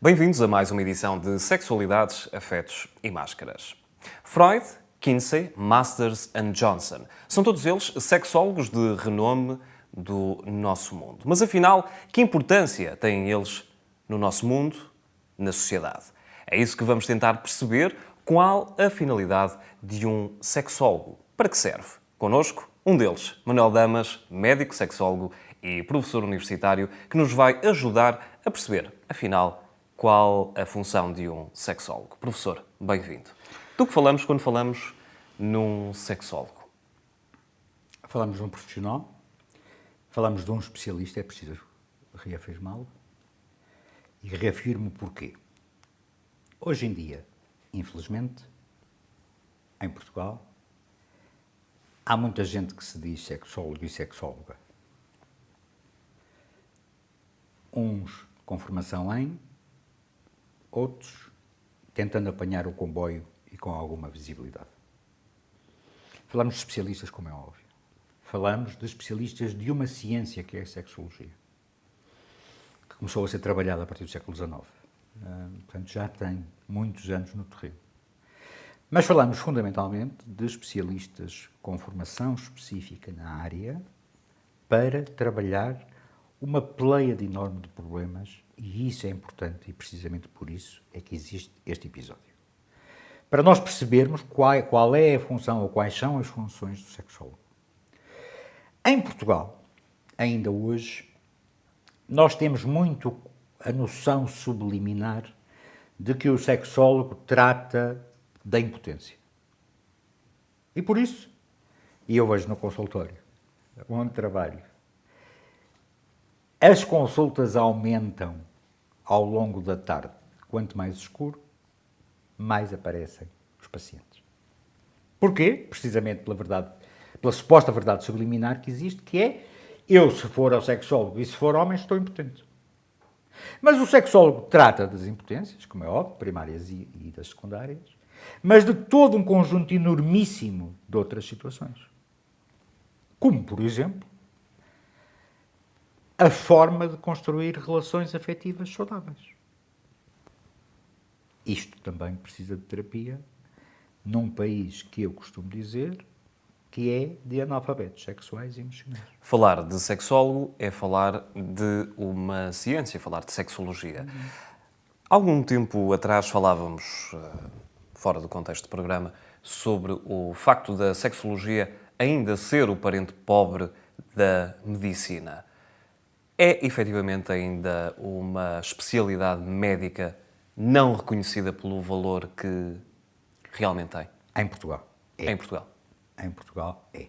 Bem-vindos a mais uma edição de Sexualidades, Afetos e Máscaras. Freud, Kinsey, Masters and Johnson são todos eles sexólogos de renome do nosso mundo. Mas afinal, que importância têm eles no nosso mundo, na sociedade? É isso que vamos tentar perceber. Qual a finalidade de um sexólogo? Para que serve? Connosco, um deles, Manuel Damas, médico sexólogo e professor universitário, que nos vai ajudar a perceber, afinal, qual a função de um sexólogo. Professor, bem-vindo. Do que falamos quando falamos num sexólogo? Falamos de um profissional, falamos de um especialista, é preciso reafirmá-lo, e reafirmo porquê. Hoje em dia, infelizmente, em Portugal, há muita gente que se diz sexólogo e sexóloga. Uns com formação em, outros tentando apanhar o comboio e com alguma visibilidade. Falamos de especialistas, como é óbvio. Falamos de especialistas de uma ciência que é a sexologia, que começou a ser trabalhada a partir do século XIX. Portanto, já tem muitos anos no terreno. Mas falamos fundamentalmente de especialistas com formação específica na área para trabalhar uma pleiade enorme de problemas, e isso é importante, e precisamente por isso é que existe este episódio. Para nós percebermos qual é a função ou quais são as funções do sexólogo. Em Portugal, ainda hoje, nós temos muito a noção subliminar de que o sexólogo trata da impotência. E por isso, e eu vejo no consultório, onde trabalho, as consultas aumentam ao longo da tarde. Quanto mais escuro, mais aparecem os pacientes. Porquê? Precisamente pela suposta verdade subliminar que existe, que é, eu se for ao sexólogo e se for homem, estou impotente. Mas o sexólogo trata das impotências, como é óbvio, primárias e das secundárias, mas de todo um conjunto enormíssimo de outras situações. Como, por exemplo, a forma de construir relações afetivas saudáveis. Isto também precisa de terapia num país que eu costumo dizer que é de analfabetos sexuais e emocionais. Falar de sexólogo é falar de uma ciência, falar de sexologia. Algum tempo atrás falávamos, fora do contexto do programa, sobre o facto da sexologia ainda ser o parente pobre da medicina. É efetivamente ainda uma especialidade médica não reconhecida pelo valor que realmente tem? Em Portugal. É. Em Portugal. Em Portugal é.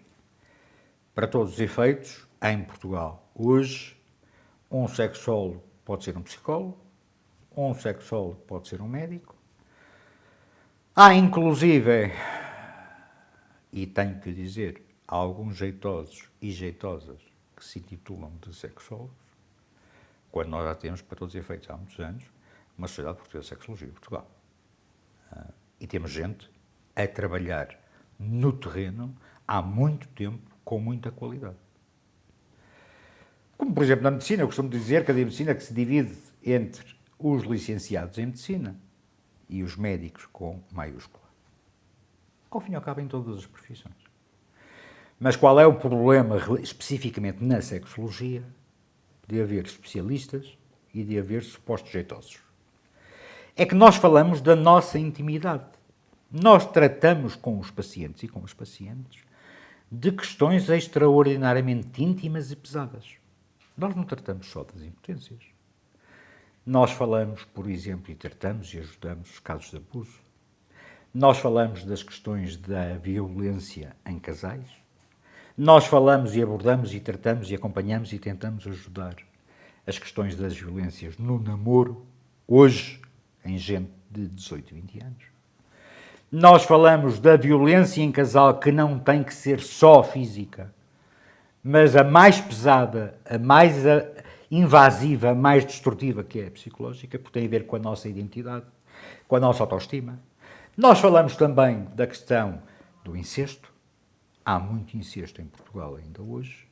Para todos os efeitos, em Portugal, hoje, um sexólogo pode ser um psicólogo, um sexólogo pode ser um médico. Há, inclusive, e tenho que dizer, alguns jeitosos e jeitosas que se intitulam de sexólogos, quando nós já temos, para todos os efeitos, há muitos anos, uma Sociedade Portuguesa de Sexologia em Portugal. E temos gente a trabalhar no terreno há muito tempo, com muita qualidade. Como, por exemplo, na medicina, eu costumo dizer que a medicina que se divide entre os licenciados em medicina e os médicos com maiúscula. Ao fim e ao cabo, em todas as profissões. Mas qual é o problema, especificamente na sexologia, de haver especialistas e de haver supostos jeitosos? É que nós falamos da nossa intimidade. Nós tratamos com os pacientes e com as pacientes de questões extraordinariamente íntimas e pesadas. Nós não tratamos só das impotências. Nós falamos, por exemplo, e tratamos e ajudamos os casos de abuso. Nós falamos das questões da violência em casais. Nós falamos e abordamos e tratamos e acompanhamos e tentamos ajudar as questões das violências no namoro, hoje, em gente de 18, 20 anos. Nós falamos da violência em casal, que não tem que ser só física, mas a mais pesada, a mais invasiva, a mais destrutiva, que é a psicológica, porque tem a ver com a nossa identidade, com a nossa autoestima. Nós falamos também da questão do incesto. Há muito incesto em Portugal ainda hoje.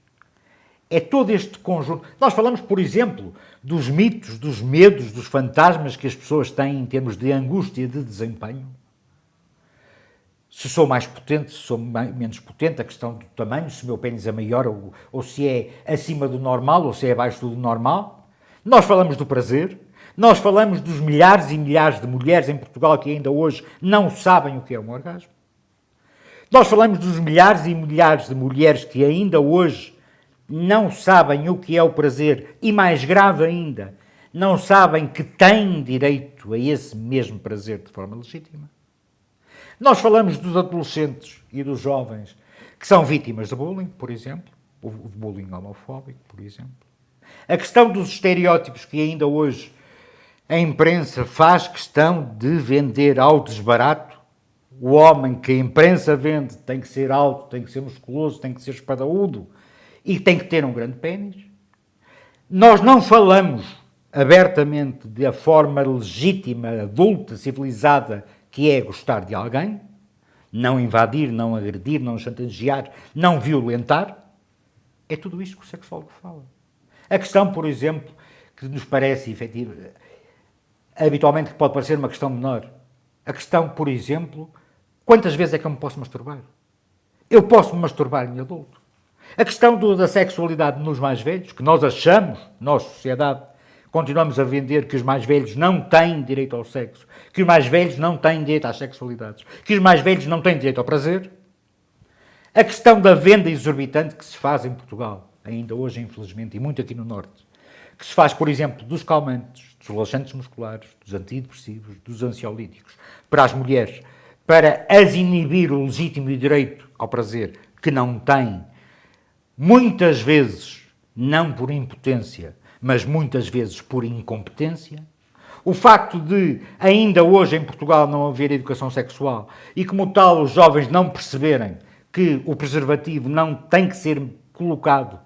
É todo este conjunto. Nós falamos, por exemplo, dos mitos, dos medos, dos fantasmas que as pessoas têm em termos de angústia de desempenho. Se sou mais potente, se sou menos potente, a questão do tamanho, se o meu pênis é maior ou se é acima do normal ou se é abaixo do normal. Nós falamos do prazer. Nós falamos dos milhares e milhares de mulheres em Portugal que ainda hoje não sabem o que é um orgasmo. Nós falamos dos milhares e milhares de mulheres que ainda hoje não sabem o que é o prazer e, mais grave ainda, não sabem que têm direito a esse mesmo prazer de forma legítima. Nós falamos dos adolescentes e dos jovens que são vítimas de bullying, por exemplo, o bullying homofóbico, por exemplo. A questão dos estereótipos que ainda hoje a imprensa faz questão de vender ao desbarato. O homem que a imprensa vende tem que ser alto, tem que ser musculoso, tem que ser espadaúdo e tem que ter um grande pênis. Nós não falamos abertamente da forma legítima, adulta, civilizada, que é gostar de alguém, não invadir, não agredir, não chantagear, não violentar. É tudo isto que o sexólogo fala. A questão, por exemplo, que nos parece efetiva, habitualmente que pode parecer uma questão menor. A questão, por exemplo, quantas vezes é que eu me posso masturbar? Eu posso me masturbar em adulto. A questão da sexualidade nos mais velhos, que nós achamos, nós, sociedade, continuamos a vender que os mais velhos não têm direito ao sexo, que os mais velhos não têm direito às sexualidades, que os mais velhos não têm direito ao prazer. A questão da venda exorbitante que se faz em Portugal, ainda hoje, infelizmente, e muito aqui no Norte, que se faz, por exemplo, dos calmantes, dos relaxantes musculares, dos antidepressivos, dos ansiolíticos, para as mulheres, para as inibir o legítimo direito ao prazer que não têm, muitas vezes não por impotência, mas muitas vezes por incompetência. O facto de ainda hoje em Portugal não haver educação sexual e, como tal, os jovens não perceberem que o preservativo não tem que ser colocado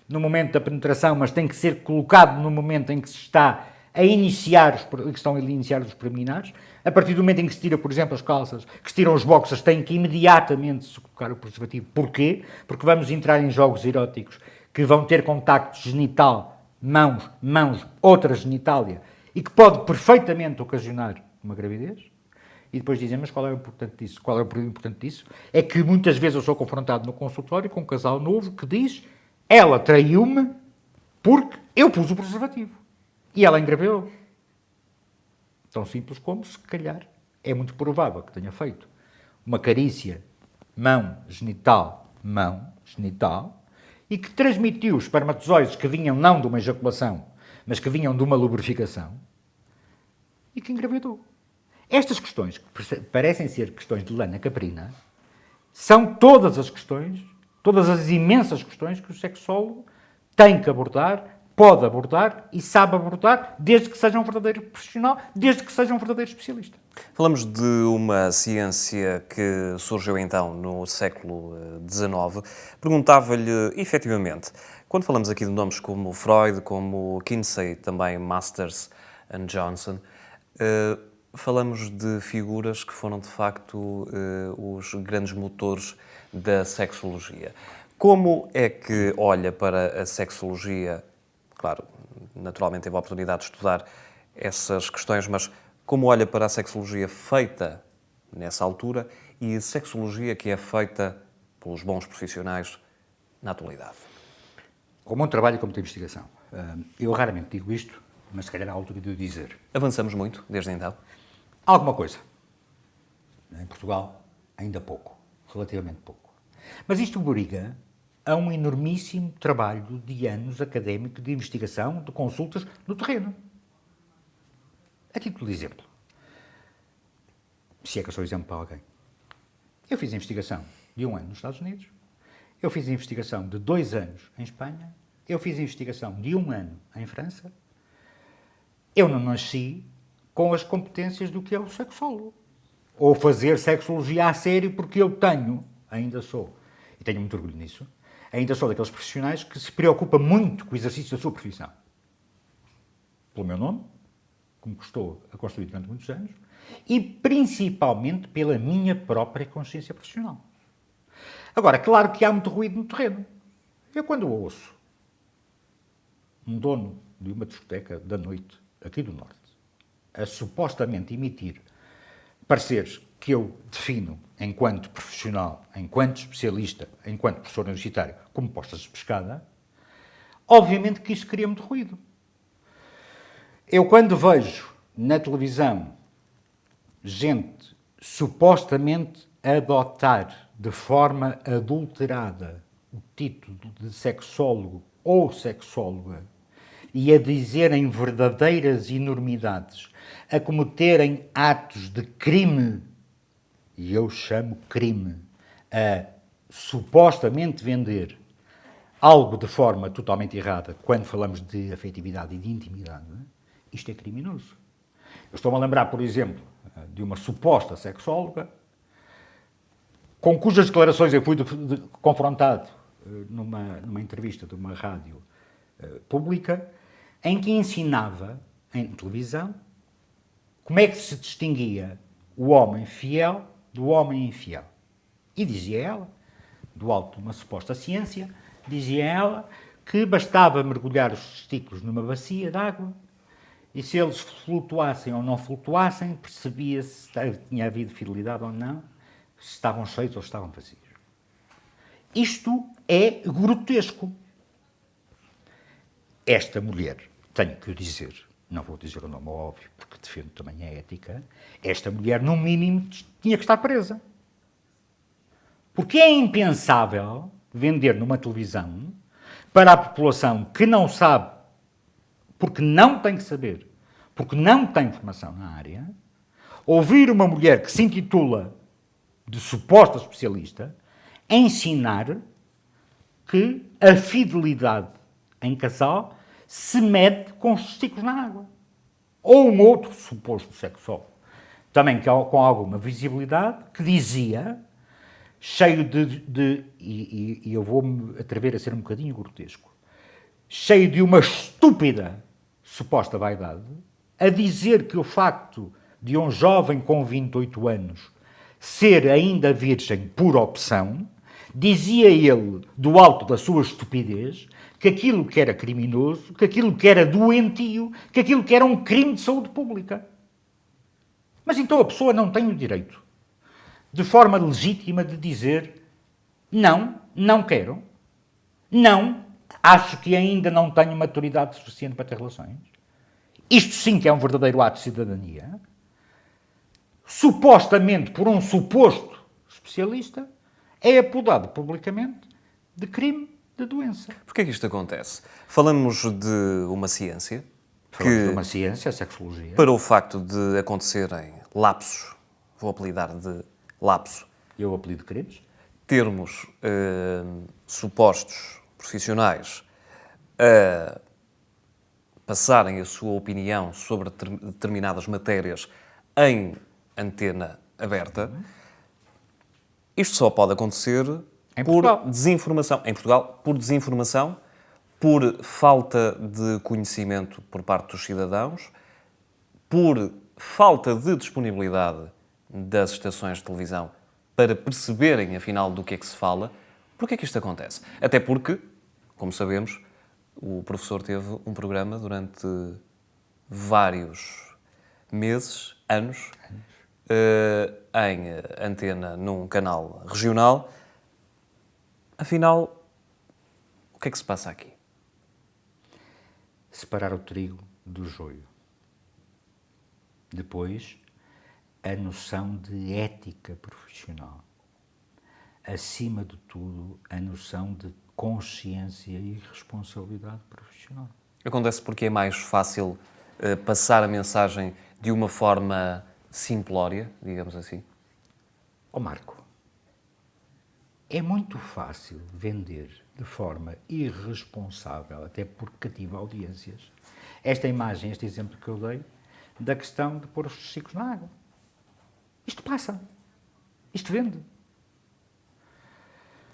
no momento da penetração, mas tem que ser colocado no momento em que se está a iniciar, os preliminares. A partir do momento em que se tira, por exemplo, as calças, que se tiram os boxers, tem que imediatamente se colocar o preservativo. Porquê? Porque vamos entrar em jogos eróticos que vão ter contacto genital, mãos, outra genitália, e que pode perfeitamente ocasionar uma gravidez. E depois dizem, mas qual é o importante disso? Qual é o importante disso? É que muitas vezes eu sou confrontado no consultório com um casal novo que diz: ela traiu-me porque eu pus o preservativo. E ela engravidou. Tão simples como, se calhar, é muito provável que tenha feito uma carícia mão, genital, e que transmitiu os espermatozoides que vinham não de uma ejaculação, mas que vinham de uma lubrificação, e que engravidou. Estas questões, que parecem ser questões de lana caprina, são todas as questões, todas as imensas questões que o sexólogo tem que abordar, pode abordar e sabe abordar, desde que seja um verdadeiro profissional, desde que seja um verdadeiro especialista. Falamos de uma ciência que surgiu então no século XIX. Perguntava-lhe, efetivamente, quando falamos aqui de nomes como Freud, como Kinsey, também Masters and Johnson, falamos de figuras que foram, de facto, os grandes motores da sexologia. Como é que olha para a sexologia? Claro, naturalmente teve a oportunidade de estudar essas questões, mas como olha para a sexologia feita nessa altura e a sexologia que é feita pelos bons profissionais na atualidade? Com muito trabalho e com muita investigação. Eu raramente digo isto, mas se calhar é a altura de o dizer. Avançamos muito desde então? Alguma coisa. Em Portugal, ainda pouco. Relativamente pouco. Mas isto obriga a um enormíssimo trabalho de anos académico, de investigação, de consultas no terreno. A título de exemplo, se é que eu sou exemplo para alguém, eu fiz investigação de 1 ano nos Estados Unidos, eu fiz investigação de 2 anos em Espanha, eu fiz investigação de 1 ano em França. Eu não nasci com as competências do que é o sexólogo. Ou fazer sexologia a sério, porque eu ainda sou, e tenho muito orgulho nisso, ainda sou daqueles profissionais que se preocupa muito com o exercício da sua profissão. Pelo meu nome, como estou a construir durante muitos anos, e principalmente pela minha própria consciência profissional. Agora, claro que há muito ruído no terreno. Eu, quando ouço um dono de uma discoteca da noite, aqui do Norte, a supostamente emitir pareceres que eu defino enquanto profissional, enquanto especialista, enquanto professor universitário, como postas de pescada, obviamente que isto cria muito ruído. Eu, quando vejo na televisão gente supostamente adotar de forma adulterada o título de sexólogo ou sexóloga e a dizerem verdadeiras enormidades, a cometerem atos de crime, e eu chamo crime, a supostamente vender algo de forma totalmente errada, quando falamos de afetividade e de intimidade, isto é criminoso. Eu estou-me a lembrar, por exemplo, de uma suposta sexóloga, com cujas declarações eu fui confrontado numa entrevista de uma rádio pública, em que ensinava, em televisão, como é que se distinguia o homem fiel do homem infiel. E dizia ela, do alto de uma suposta ciência, dizia ela que bastava mergulhar os testículos numa bacia de água e se eles flutuassem ou não flutuassem, percebia-se se tinha havido fidelidade ou não, se estavam cheios ou estavam vazios. Isto é grotesco. Esta mulher, tenho que o dizer, não vou dizer o nome óbvio, porque defendo também a ética, esta mulher, no mínimo, tinha que estar presa. Porque é impensável vender numa televisão para a população que não sabe, porque não tem que saber, porque não tem formação na área, ouvir uma mulher que se intitula de suposta especialista ensinar que a fidelidade em casal se mede com os testículos na água. Ou um outro suposto sexólogo, também com alguma visibilidade, que dizia, cheio e eu vou-me atrever a ser um bocadinho grotesco, cheio de uma estúpida suposta vaidade, a dizer que o facto de um jovem com 28 anos ser ainda virgem por opção, dizia ele, do alto da sua estupidez, que aquilo que era criminoso, que aquilo que era doentio, que aquilo que era um crime de saúde pública. Mas então a pessoa não tem o direito, de forma legítima, de dizer não, não quero, não, acho que ainda não tenho maturidade suficiente para ter relações. Isto sim que é um verdadeiro ato de cidadania, supostamente por um suposto especialista, é apodado publicamente de crime de doença. Porquê é que isto acontece? Falamos de uma ciência Falamos de uma ciência, a sexologia. para o facto de acontecerem lapsos, vou apelidar de lapso, Eu apelido crimes. termos supostos profissionais a passarem a sua opinião sobre determinadas matérias em antena aberta, isto só pode acontecer por Portugal. desinformação. Em Portugal, por desinformação, por falta de conhecimento por parte dos cidadãos, por falta de disponibilidade das estações de televisão para perceberem, afinal, do que é que se fala. Porquê é que isto acontece? Até porque, como sabemos, o professor teve um programa durante vários meses, anos, em antena num canal regional. Afinal, o que é que se passa aqui? Separar o trigo do joio. Depois, a noção de ética profissional. Acima de tudo, a noção de consciência e responsabilidade profissional. Acontece porque é mais fácil passar a mensagem de uma forma simplória, digamos assim? Ó Marco, é muito fácil vender de forma irresponsável, até porque cativa audiências, esta imagem, este exemplo que eu dei, da questão de pôr os testículos na água. Isto passa. Isto vende.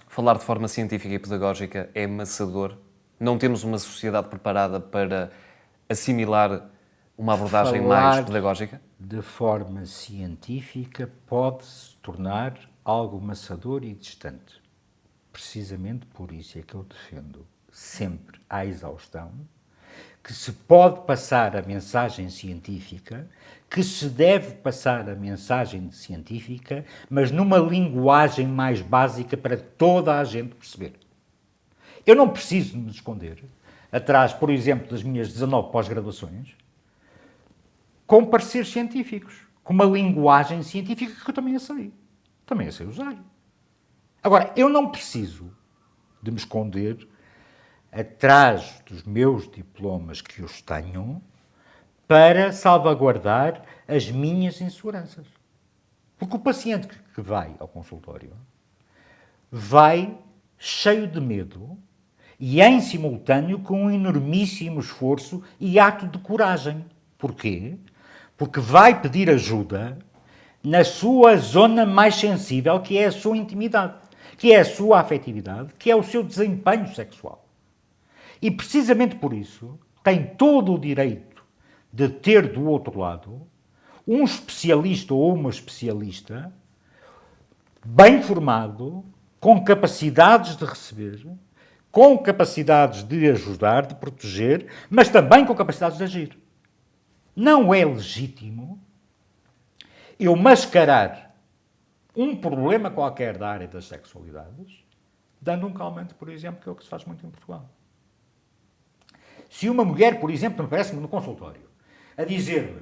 Falar de forma científica e pedagógica é amassador. Não temos uma sociedade preparada para assimilar uma abordagem mais pedagógica? De forma científica pode-se tornar algo maçador e distante. Precisamente por isso é que eu defendo sempre à exaustão que se pode passar a mensagem científica, que se deve passar a mensagem científica, mas numa linguagem mais básica para toda a gente perceber. Eu não preciso me esconder atrás, por exemplo, das minhas 19 pós-graduações, com pareceres científicos, com uma linguagem científica que eu também a sei. Também a sei usar. Agora, eu não preciso de me esconder atrás dos meus diplomas que os tenho para salvaguardar as minhas inseguranças. Porque o paciente que vai ao consultório vai cheio de medo e em simultâneo com um enormíssimo esforço e ato de coragem. Porquê? Porque vai pedir ajuda na sua zona mais sensível, que é a sua intimidade, que é a sua afetividade, que é o seu desempenho sexual. E precisamente por isso tem todo o direito de ter do outro lado um especialista ou uma especialista bem formado, com capacidades de receber, com capacidades de ajudar, de proteger, mas também com capacidades de agir. Não é legítimo eu mascarar um problema qualquer da área das sexualidades dando um calmante, por exemplo, que é o que se faz muito em Portugal. Se uma mulher, por exemplo, me parece-me no consultório, a dizer-me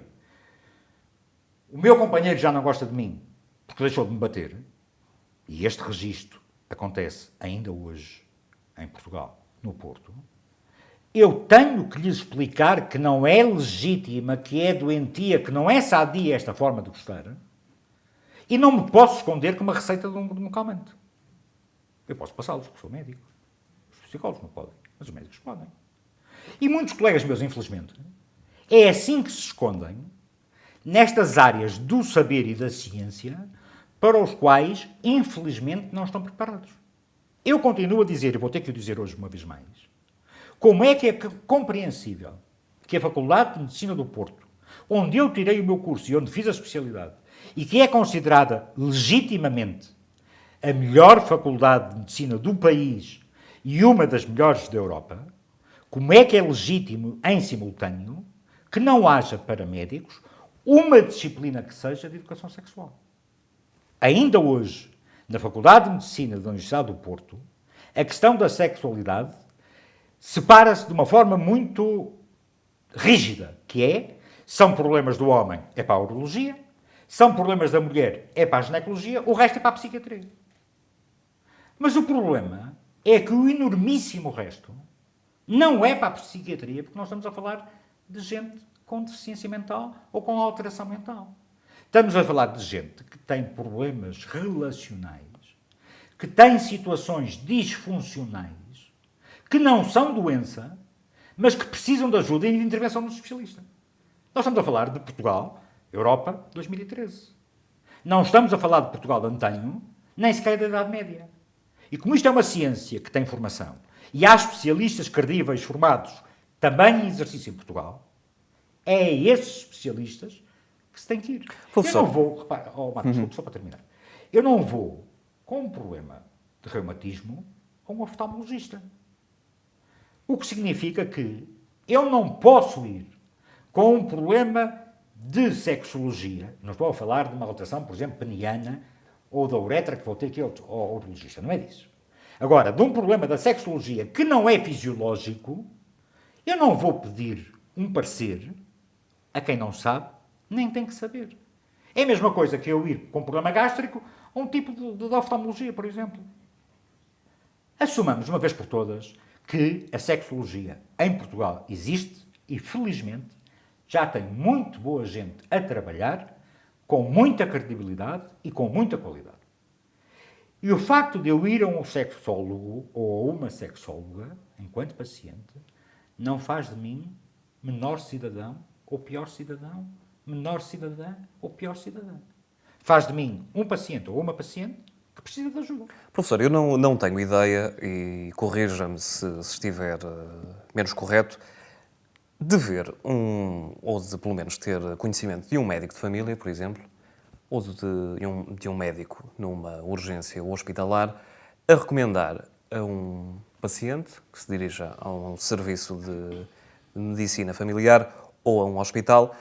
o meu companheiro já não gosta de mim porque deixou de me bater, e este registro acontece ainda hoje em Portugal, no Porto, eu tenho que lhes explicar que não é legítima, que é doentia, que não é sadia esta forma de gostar, e não me posso esconder com uma receita de um calmante. Eu posso passá-los, porque sou médico. Os psicólogos não podem, mas os médicos podem. E muitos colegas meus, infelizmente, é assim que se escondem nestas áreas do saber e da ciência para os quais, infelizmente, não estão preparados. Eu continuo a dizer, e vou ter que o dizer hoje uma vez mais, como é que é compreensível que a Faculdade de Medicina do Porto, onde eu tirei o meu curso e onde fiz a especialidade, e que é considerada legitimamente a melhor faculdade de medicina do país e uma das melhores da Europa, como é que é legítimo, em simultâneo, que não haja para médicos uma disciplina que seja de educação sexual? Ainda hoje, na Faculdade de Medicina da Universidade do Porto, a questão da sexualidade separa-se de uma forma muito rígida, que é, são problemas do homem, é para a urologia, são problemas da mulher, é para a ginecologia, o resto é para a psiquiatria. Mas o problema é que o enormíssimo resto não é para a psiquiatria, porque nós estamos a falar de gente com deficiência mental ou com alteração mental. Estamos a falar de gente que tem problemas relacionais, que tem situações disfuncionais, que não são doença, mas que precisam de ajuda e de intervenção do especialista. Nós estamos a falar de Portugal, Europa, 2013. Não estamos a falar de Portugal de antanho, nem sequer da Idade Média. E como isto é uma ciência que tem formação, e há especialistas credíveis formados também em exercício em Portugal, é a esses especialistas que se tem que ir. Professor. Eu não vou, repara, Marcos, só para terminar, eu não vou com um problema de reumatismo a um oftalmologista. O que significa que eu não posso ir com um problema de sexologia, não estou a falar de uma alteração, por exemplo, peniana ou da uretra, que vou ter que ir ao urologista, não é disso. Agora, de um problema da sexologia que não é fisiológico, eu não vou pedir um parecer a quem não sabe, nem tem que saber. É a mesma coisa que eu ir com um problema gástrico a um tipo de oftalmologia, por exemplo. Assumamos, uma vez por todas, que a sexologia em Portugal existe e, felizmente, já tem muito boa gente a trabalhar, com muita credibilidade e com muita qualidade. E o facto de eu ir a um sexólogo ou a uma sexóloga, enquanto paciente, não faz de mim menor cidadão ou pior cidadão, menor cidadã ou pior cidadã. Faz de mim um paciente ou uma paciente que precisa de ajuda. Professor, eu não tenho ideia, e corrija-me se estiver menos correto, de ver ou de pelo menos ter conhecimento de um médico de família, por exemplo, ou de um médico numa urgência hospitalar, a recomendar a um paciente que se dirija a um serviço de medicina familiar ou a um hospital,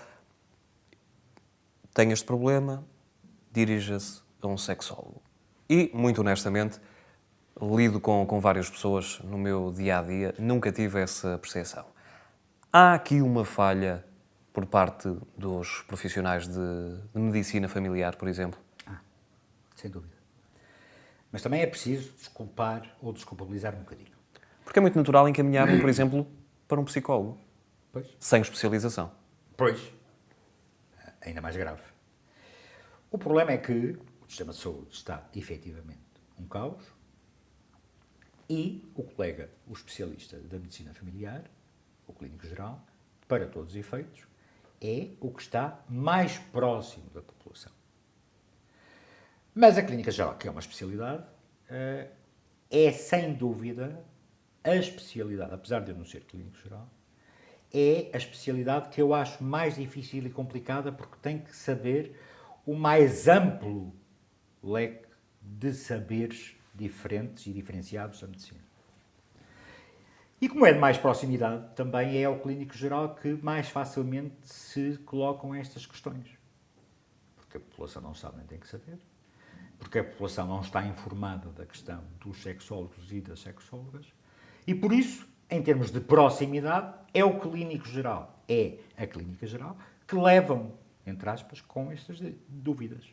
tem este problema, dirija-se a um sexólogo. E, muito honestamente, lido com várias pessoas no meu dia-a-dia, nunca tive essa percepção. Há aqui uma falha por parte dos profissionais de medicina familiar, por exemplo? Sem dúvida. Mas também é preciso desculpar ou desculpabilizar um bocadinho. Porque é muito natural encaminharem, por exemplo, para um psicólogo, Pois. sem especialização. Pois. Ainda mais grave. O problema é que o sistema de saúde está, efetivamente, um caos e o colega, o especialista da medicina familiar, o clínico geral, para todos os efeitos, é o que está mais próximo da população. Mas a clínica geral, que é uma especialidade, é sem dúvida a especialidade, apesar de eu não ser clínico geral, é a especialidade que eu acho mais difícil e complicada porque tem que saber o mais amplo leque de saberes diferentes e diferenciados da medicina. E como é de mais proximidade, também é o clínico geral que mais facilmente se colocam estas questões. Porque a população não sabe nem tem que saber, porque a população não está informada da questão dos sexólogos e das sexólogas, e por isso, em termos de proximidade, é o clínico geral, é a clínica geral, que levam, entre aspas, com estas dúvidas.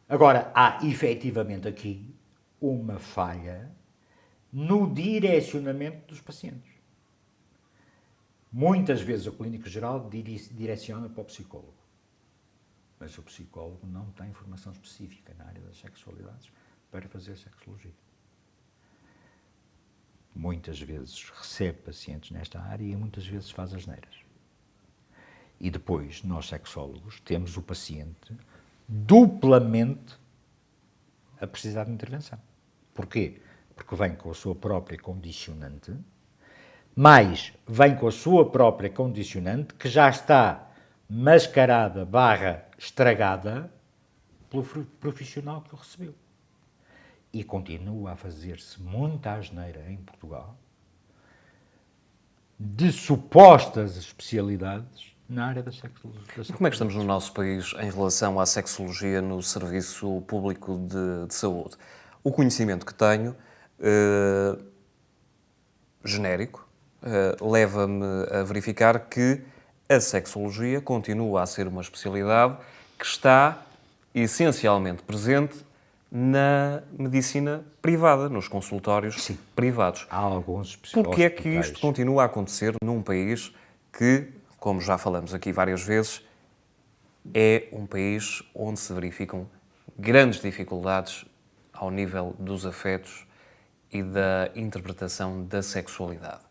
Agora, há efetivamente aqui uma falha no direcionamento dos pacientes. Muitas vezes o clínico geral direciona para o psicólogo, mas o psicólogo não tem formação específica na área das sexualidades para fazer sexologia. Muitas vezes recebe pacientes nesta área e muitas vezes faz asneiras. E depois, nós sexólogos, temos o paciente duplamente a precisar de intervenção. Porquê? Porque vem com a sua própria condicionante, mas vem com a sua própria condicionante que já está mascarada / estragada pelo profissional que o recebeu. E continua a fazer-se muita asneira em Portugal de supostas especialidades na área da sexologia. E como é que estamos no nosso país em relação à sexologia no serviço público de saúde? O conhecimento que tenho, genérico, leva-me a verificar que a sexologia continua a ser uma especialidade que está essencialmente presente na medicina privada, nos consultórios privados. Há alguns especialistas. Porquê é que isto continua a acontecer num país que, como já falamos aqui várias vezes, é um país onde se verificam grandes dificuldades ao nível dos afetos e da interpretação da sexualidade?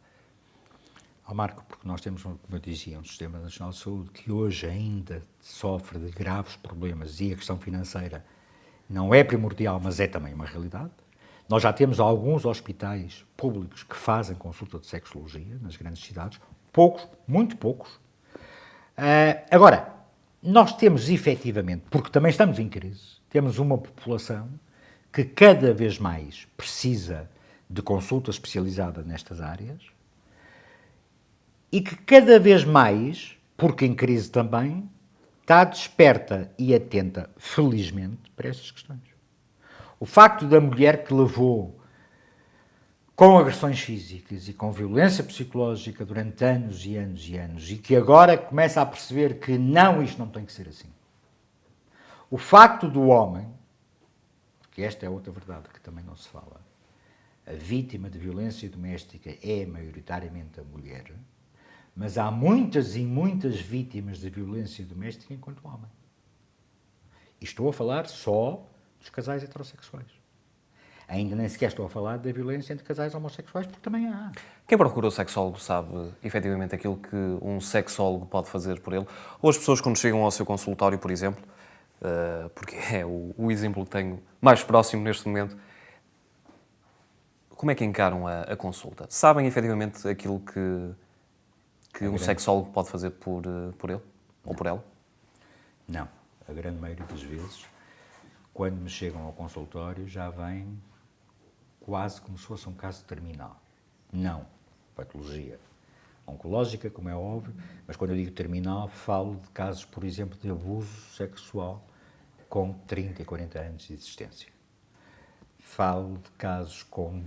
Marco, porque nós temos, como eu dizia, um Sistema Nacional de Saúde que hoje ainda sofre de graves problemas e a questão financeira não é primordial, mas é também uma realidade. Nós já temos alguns hospitais públicos que fazem consulta de sexologia nas grandes cidades, poucos, muito poucos. Agora, nós temos efetivamente, porque também estamos em crise, temos uma população que cada vez mais precisa de consulta especializada nestas áreas e que cada vez mais, porque em crise também, está desperta e atenta, felizmente, para estas questões. O facto da mulher que levou com agressões físicas e com violência psicológica durante anos e anos e anos e que agora começa a perceber que não, isto não tem que ser assim. O facto do homem, porque esta é outra verdade que também não se fala, a vítima de violência doméstica é maioritariamente a mulher, mas há muitas e muitas vítimas de violência doméstica enquanto homem. E estou a falar só dos casais heterossexuais. Ainda nem sequer estou a falar da violência entre casais homossexuais, porque também há. Quem procura o sexólogo sabe efetivamente aquilo que um sexólogo pode fazer por ele? Ou as pessoas quando chegam ao seu consultório, por exemplo, porque é o exemplo que tenho mais próximo neste momento, como é que encaram a consulta? Sabem efetivamente aquilo que um sexólogo pode fazer por ele ou por ela? Não. A grande maioria das vezes, quando me chegam ao consultório, já vem quase como se fosse um caso terminal. Não patologia oncológica, como é óbvio, mas quando eu digo terminal, falo de casos, por exemplo, de abuso sexual com 30 e 40 anos de existência. Falo de casos com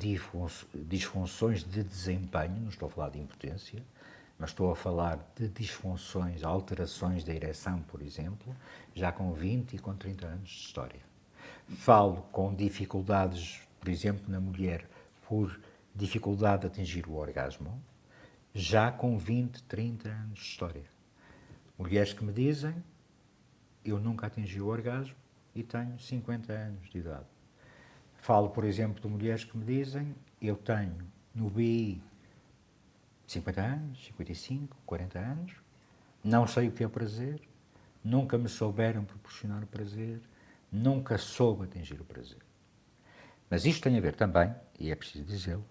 disfunções de desempenho, não estou a falar de impotência, mas estou a falar de disfunções, alterações da ereção, por exemplo, já com 20 e com 30 anos de história. Falo com dificuldades, por exemplo, na mulher, por dificuldade de atingir o orgasmo, já com 20, 30 anos de história. Mulheres que me dizem, eu nunca atingi o orgasmo e tenho 50 anos de idade. Falo, por exemplo, de mulheres que me dizem, eu tenho no BI 50 anos, 55, 40 anos, não sei o que é prazer, nunca me souberam proporcionar o prazer, nunca soube atingir o prazer. Mas isto tem a ver também, e é preciso dizê-lo,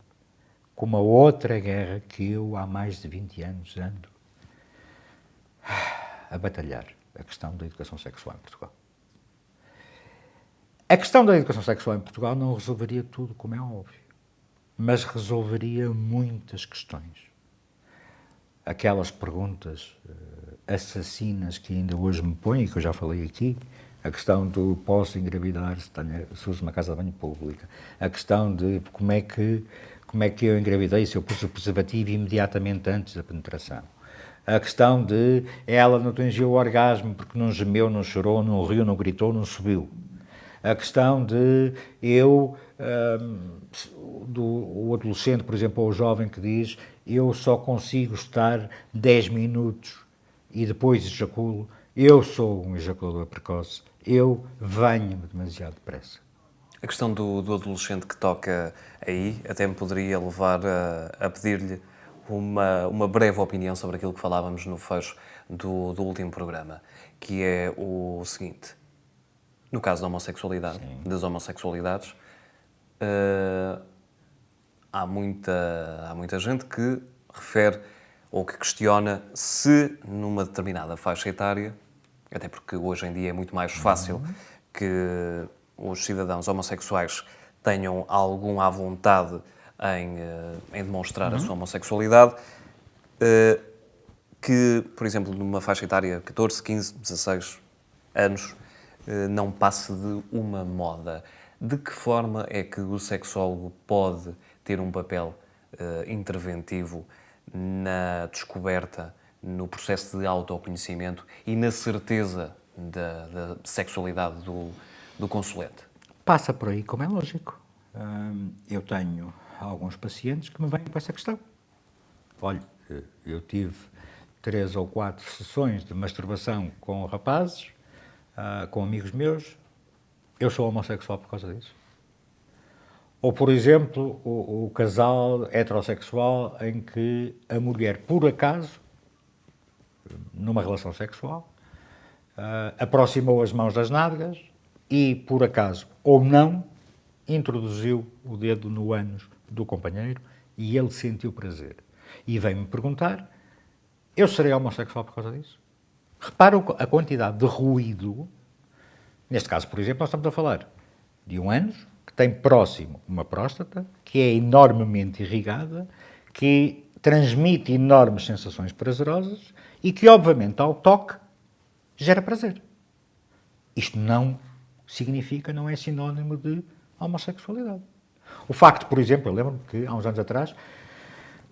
com uma outra guerra que eu há mais de 20 anos ando a batalhar, a questão da educação sexual em Portugal. A questão da educação sexual em Portugal não resolveria tudo, como é óbvio, mas resolveria muitas questões. Aquelas perguntas assassinas que ainda hoje me põem, que eu já falei aqui, a questão do posso engravidar se uso uma casa de banho pública, a questão de como é que eu engravidei se eu pus o preservativo imediatamente antes da penetração, a questão de ela não atingiu o orgasmo porque não gemeu, não chorou, não riu, não gritou, não subiu, a questão de o adolescente, por exemplo, ou o jovem que diz eu só consigo estar 10 minutos e depois ejaculo, eu sou um ejaculador precoce, eu venho-me demasiado depressa. A questão do adolescente que toca aí até me poderia levar a pedir-lhe uma breve opinião sobre aquilo que falávamos no fecho do último programa, que é o seguinte. No caso da homossexualidade, das homossexualidades, há muita gente que refere ou que questiona se numa determinada faixa etária, até porque hoje em dia é muito mais fácil que os cidadãos homossexuais tenham algum à vontade em demonstrar a sua homossexualidade, que, por exemplo, numa faixa etária 14, 15, 16 anos, não passe de uma moda. De que forma é que o sexólogo pode ter um papel interventivo na descoberta, no processo de autoconhecimento e na certeza da sexualidade do consulente? Passa por aí, como é lógico. Eu tenho alguns pacientes que me vêm com essa questão. Olha, eu tive 3 ou 4 sessões de masturbação com rapazes, com amigos meus, eu sou homossexual por causa disso. Ou, por exemplo, o casal heterossexual em que a mulher, por acaso, numa relação sexual, aproximou as mãos das nádegas e, por acaso ou não, introduziu o dedo no ânus do companheiro e ele sentiu prazer. E veio-me perguntar, eu serei homossexual por causa disso? Repara a quantidade de ruído. Neste caso, por exemplo, nós estamos a falar de um ânus que tem próximo uma próstata, que é enormemente irrigada, que transmite enormes sensações prazerosas e que, obviamente, ao toque, gera prazer. Isto não significa, não é sinónimo de homossexualidade. O facto, por exemplo, eu lembro-me que há uns anos atrás,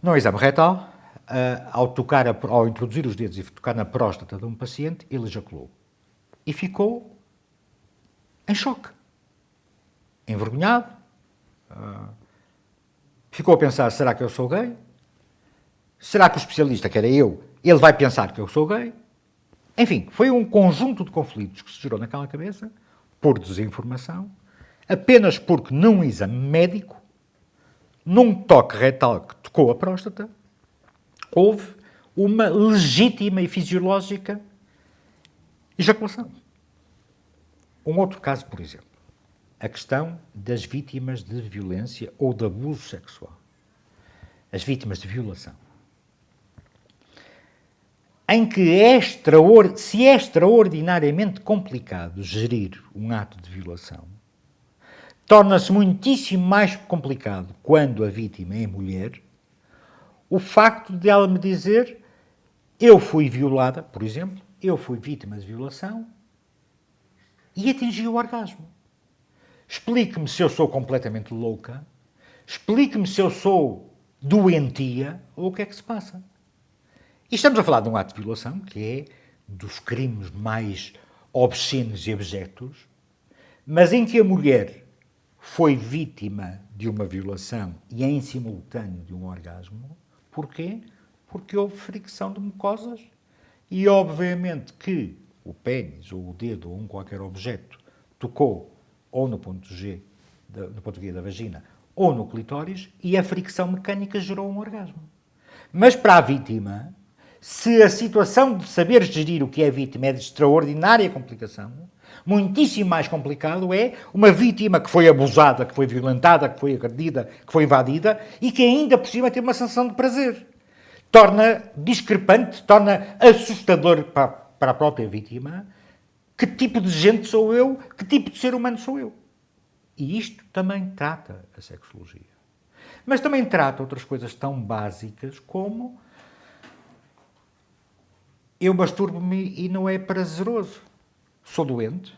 no exame retal, ao introduzir os dedos e tocar na próstata de um paciente, ele ejaculou. E ficou em choque, envergonhado, ficou a pensar, será que eu sou gay? Será que o especialista, que era eu, ele vai pensar que eu sou gay? Enfim, foi um conjunto de conflitos que se gerou naquela cabeça, por desinformação, apenas porque num exame médico, num toque retal que tocou a próstata, houve uma legítima e fisiológica ejaculação. Um outro caso, por exemplo, a questão das vítimas de violência ou de abuso sexual. As vítimas de violação. Em que se é extraordinariamente complicado gerir um ato de violação, torna-se muitíssimo mais complicado quando a vítima é mulher, o facto de ela me dizer: eu fui violada, por exemplo, eu fui vítima de violação e atingi o orgasmo. Explique-me se eu sou completamente louca, explique-me se eu sou doentia ou o que é que se passa. E estamos a falar de um ato de violação, que é dos crimes mais obscenos e abjetos, mas em que a mulher foi vítima de uma violação e em simultâneo de um orgasmo. Porquê? Porque houve fricção de mucosas e, obviamente, que o pênis ou o dedo ou um qualquer objeto tocou ou no ponto G, no ponto G da vagina, ou no clitóris, e a fricção mecânica gerou um orgasmo. Mas para a vítima, se a situação de saber gerir o que é vítima é de extraordinária complicação, muitíssimo mais complicado é uma vítima que foi abusada, que foi violentada, que foi agredida, que foi invadida e que ainda por cima tem uma sensação de prazer. Torna discrepante, torna assustador para a própria vítima que tipo de gente sou eu, que tipo de ser humano sou eu. E isto também trata a sexologia. Mas também trata outras coisas tão básicas como: eu masturbo-me e não é prazeroso, sou doente,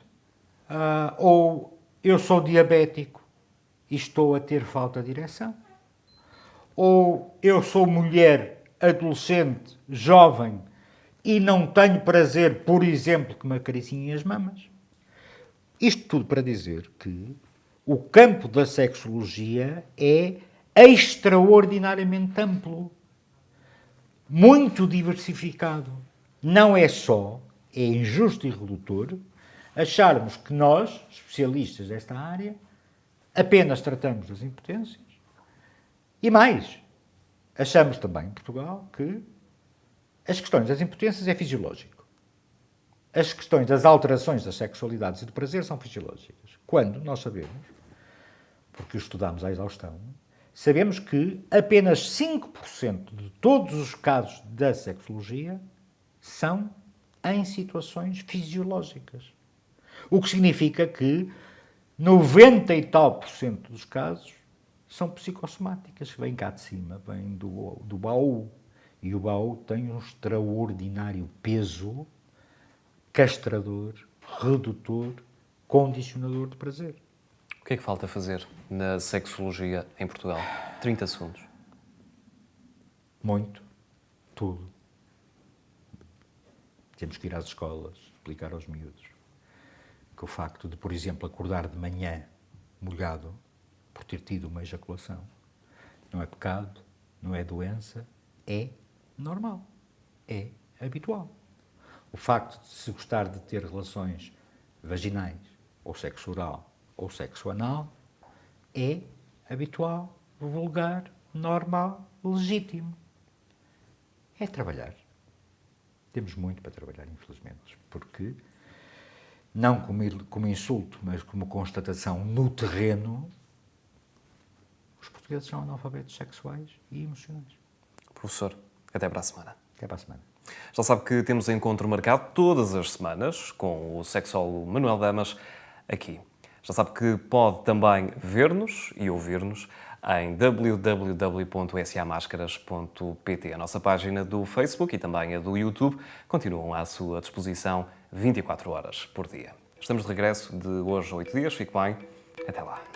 ou eu sou diabético e estou a ter falta de ereção, ou eu sou mulher, adolescente, jovem e não tenho prazer, por exemplo, que me acariciem as mamas. Isto tudo para dizer que o campo da sexologia é extraordinariamente amplo, muito diversificado. Não é só, é injusto e redutor, acharmos que nós, especialistas desta área, apenas tratamos das impotências. E mais, achamos também em Portugal que as questões das impotências é fisiológico. As questões das alterações das sexualidades e do prazer são fisiológicas. Quando nós sabemos, porque o estudamos à exaustão, sabemos que apenas 5% de todos os casos da sexologia são em situações fisiológicas. O que significa que 90 e tal por cento dos casos são psicossomáticas, vêm cá de cima, vêm do baú. E o baú tem um extraordinário peso castrador, redutor, condicionador de prazer. O que é que falta fazer na sexologia em Portugal? 30 segundos. Muito. Tudo. Temos que ir às escolas, explicar aos miúdos que o facto de, por exemplo, acordar de manhã molhado por ter tido uma ejaculação não é pecado, não é doença, é normal, é habitual. O facto de se gostar de ter relações vaginais, ou sexo oral, ou sexo anal, é habitual, vulgar, normal, legítimo. É trabalhar. Temos muito para trabalhar, infelizmente, porque, não como insulto, mas como constatação no terreno, os portugueses são analfabetos sexuais e emocionais. Professor, até para a semana. Até para a semana. Já sabe que temos encontro marcado todas as semanas com o sexólogo Manuel Damas aqui. Já sabe que pode também ver-nos e ouvir-nos em www.samáscaras.pt. A nossa página do Facebook e também a do YouTube continuam à sua disposição 24 horas por dia. Estamos de regresso de hoje a 8 dias. Fique bem. Até lá.